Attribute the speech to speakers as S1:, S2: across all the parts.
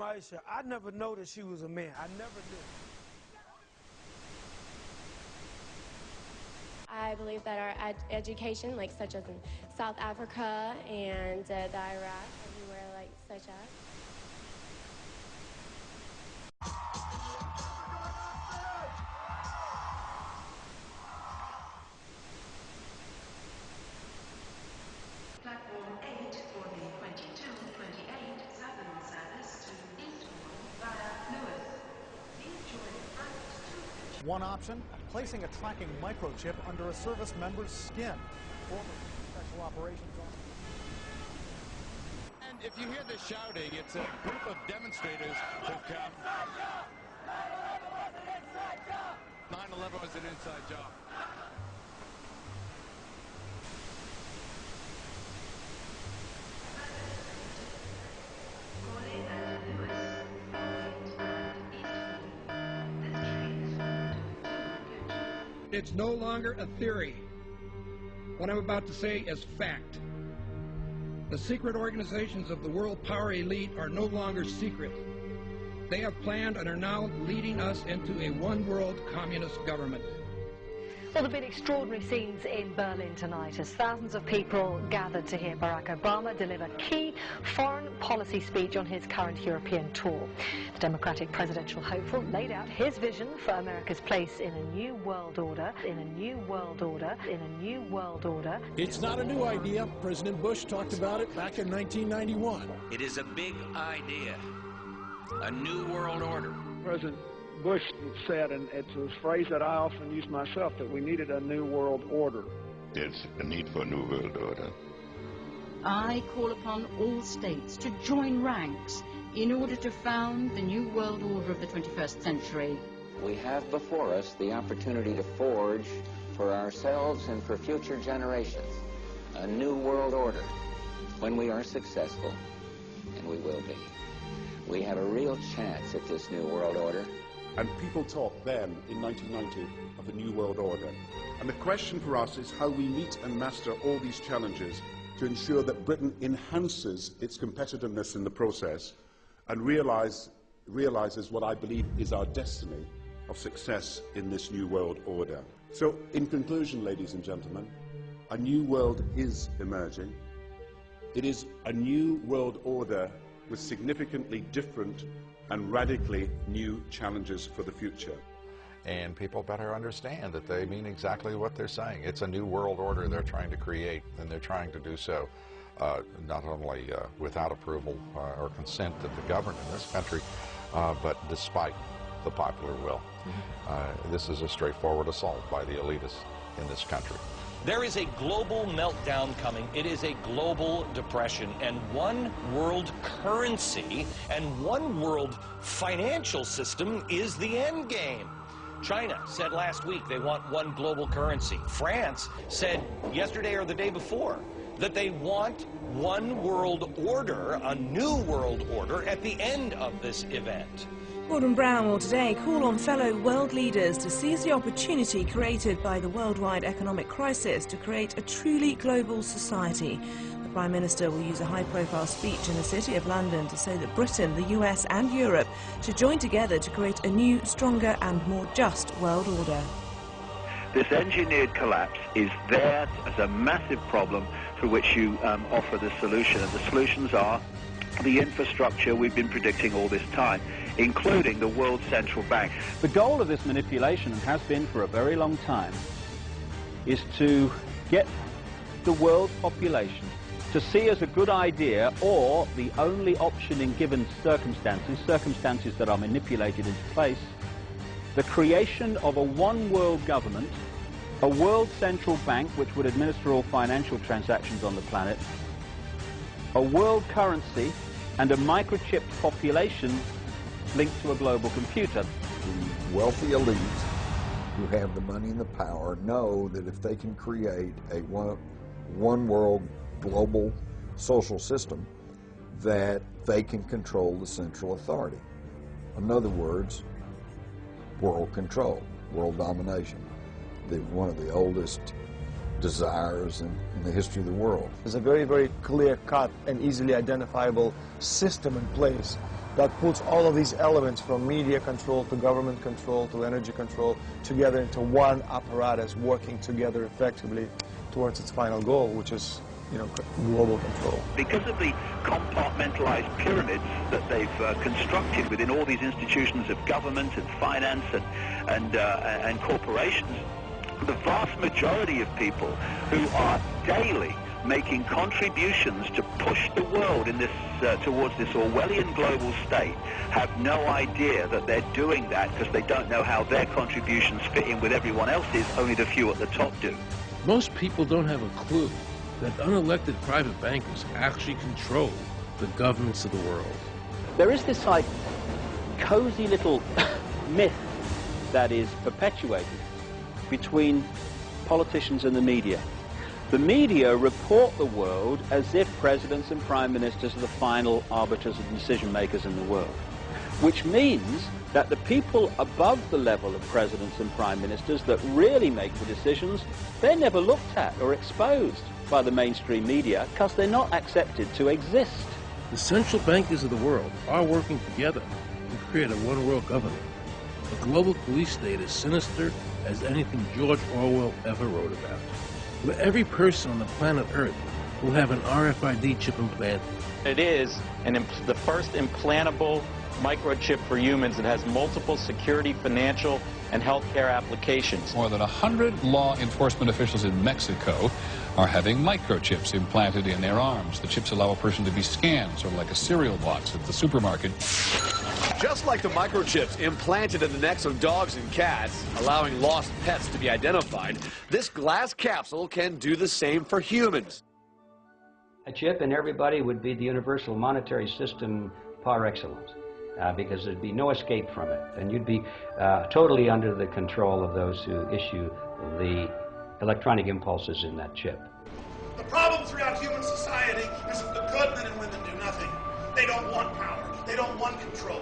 S1: Maisha, I never noticed she was a man. I never knew.
S2: I believe that our education, like such as in South Africa and the Iraq, everywhere like such as.
S3: Platform 8 for the 2228 Southern service to Eastbourne via Lewis. Please join flight 2.
S4: One option, placing a tracking microchip under a service member's skin. Former Special Operations Officer.
S5: And if you hear the shouting, it's a group of demonstrators who've come. 9/11 was an inside job.
S6: It's no longer a theory. What I'm about to say is fact. The secret organizations of the world power elite are no longer secret. They have planned and are now leading us into a one-world communist government.
S7: Well, there have been extraordinary scenes in Berlin tonight as thousands of people gathered to hear Barack Obama deliver key foreign policy speech on his current European tour. The Democratic presidential hopeful laid out his vision for America's place in a new world order, in a new world order, in a new world order.
S8: It's not a new idea. President Bush talked about it back in 1991.
S9: It is a big idea, a new world order.
S10: President Bush said, and it's a phrase that I often use myself, that we needed a new world order.
S11: There's a need for a new world order.
S12: I call upon all states to join ranks in order to found the new world order of the 21st century.
S13: We have before us the opportunity to forge for ourselves and for future generations a new world order. When we are successful, and we will be, we have a real chance at this new world order.
S14: And people talked then, in 1990, of a new world order. And the question for us is how we meet and master all these challenges to ensure that Britain enhances its competitiveness in the process and realizes what I believe is our destiny of success in this new world order. So, in conclusion, ladies and gentlemen, a new world is emerging. It is a new world order with significantly different and radically new challenges for the future.
S15: And people better understand that they mean exactly what they're saying. It's a new world order they're trying to create, and they're trying to do so not only without approval or consent of the governed in this country, but despite the popular will. This is a straightforward assault by the elitists in this country.
S16: There is a global meltdown coming. It is a global depression, and one world currency and one world financial system is the end game. China said last week they want one global currency. France said yesterday or the day before that they want one world order, a new world order, at the end of this event.
S17: Gordon Brown will today call on fellow world leaders to seize the opportunity created by the worldwide economic crisis to create a truly global society. The Prime Minister will use a high-profile speech in the City of London to say that Britain, the US and Europe should join together to create a new, stronger and more just world order.
S18: This engineered collapse is there as a massive problem for which you offer the solution, and the solutions are the infrastructure we've been predicting all this time, including the World Central Bank.
S19: The goal of this manipulation, and has been for a very long time, is to get the world population to see as a good idea, or the only option in given circumstances that are manipulated into place, the creation of a one-world government, a world central bank which would administer all financial transactions on the planet, a world currency, and a microchipped population linked to a global computer.
S20: The wealthy elite who have the money and the power know that if they can create a one world global social system, that they can control the central authority. In other words, world control, world domination. One of the oldest desires in the history of the world.
S7: There's a very, very clear-cut and easily identifiable system in place
S21: that puts all of these elements from media control to government control to energy control together into one apparatus working together effectively towards its final goal, which is, you know, global control.
S18: Because of the compartmentalized pyramids that they've constructed within all these institutions of government and finance and corporations, the vast majority of people who are daily making contributions to push the world in this towards this Orwellian global state have no idea that they're doing that, because they don't know how their contributions fit in with everyone else's. Only the few at the top do.
S22: Most people don't have a clue that unelected private bankers actually control the governments of the world.
S19: There is this like cozy little myth that is perpetuated between politicians and the media. The media report the world as if presidents and prime ministers are the final arbiters and decision makers in the world, which means that the people above the level of presidents and prime ministers that really make the decisions, they're never looked at or exposed by the mainstream media because they're not accepted to exist.
S22: The central bankers of the world are working together to create a one-world government. A global police state as sinister as anything George Orwell ever wrote about, where every person on the planet Earth will have an RFID chip implanted.
S23: It is the first implantable microchip for humans that has multiple security, financial, and healthcare applications.
S5: More than 100 law enforcement officials in Mexico are having microchips implanted in their arms. The chips allow a person to be scanned, sort of like a cereal box at the supermarket.
S24: Just like the microchips implanted in the necks of dogs and cats, allowing lost pets to be identified, this glass capsule can do the same for humans.
S25: A chip in everybody would be the universal monetary system par excellence, because there'd be no escape from it, and you'd be totally under the control of those who issue the electronic impulses in that chip.
S26: The problem throughout human society is that the good men and women do nothing. They don't want power. They don't want control.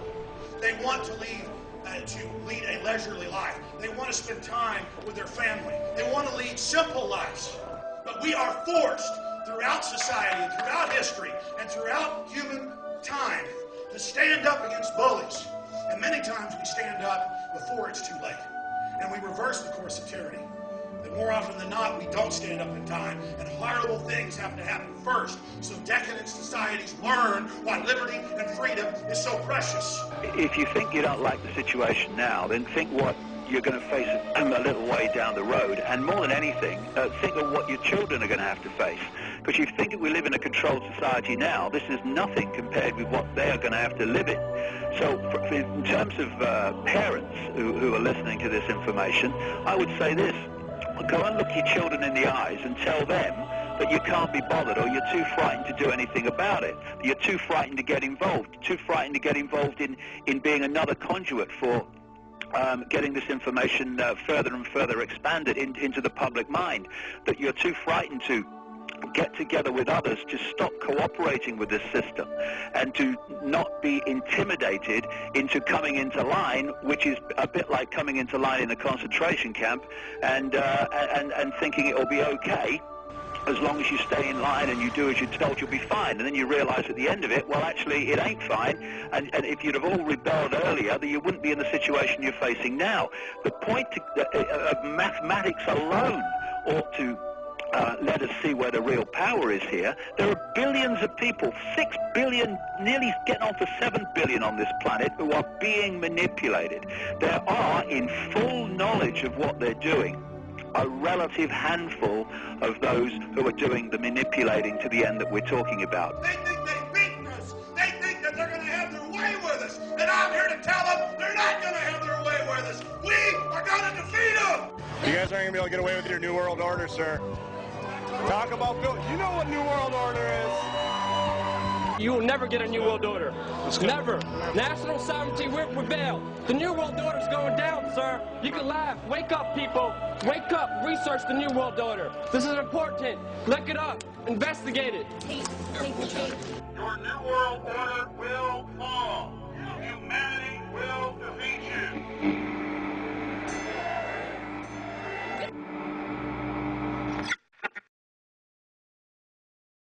S26: They want to lead a leisurely life. They want to spend time with their family. They want to lead simple lives. But we are forced throughout society and throughout history and throughout human time to stand up against bullies. And many times we stand up before it's too late. And we reverse the course of tyranny. And more often than not, we don't stand up in time, and horrible things have to happen first, so decadent societies learn why liberty and freedom is so precious.
S18: If you think you don't like the situation now, then think what you're going to face a little way down the road, and more than anything, think of what your children are going to have to face. Because you think that we live in a controlled society now, this is nothing compared with what they are going to have to live in. So in terms of parents who are listening to this information, I would say this: go and look your children in the eyes and tell them that you can't be bothered, or you're too frightened to do anything about it. You're too frightened to get involved, too frightened to get involved in being another conduit for getting this information further and further expanded into the public mind, that you're too frightened to get together with others to stop cooperating with this system and to not be intimidated into coming into line, which is a bit like coming into line in a concentration camp and thinking it'll be okay. As long as you stay in line and you do as you're told, you'll be fine. And then you realize at the end of it, well, actually, it ain't fine. And if you'd have all rebelled earlier, then you wouldn't be in the situation you're facing now. The point of mathematics alone ought to let us see where the real power is here. There are billions of people, 6 billion, nearly getting on for 7 billion on this planet, who are being manipulated. There are, in full knowledge of what they're doing, a relative handful of those who are doing the manipulating to the end that we're talking about.
S26: They think they've beaten us. They think that they're going to have their way with us. And I'm here to tell them they're not going to have their way with us. We are going to defeat them.
S27: You guys aren't going to be able to get away with your New World Order, sir. Talk about Bill. You know what New World Order is.
S28: You will never get a New World Order. Never. National sovereignty will prevail. The New World Order is going down, sir. You can laugh. Wake up, people. Wake up. Research the New World Order. This is important. Look it up. Investigate it.
S26: Your New World Order will fall. Humanity will defeat you.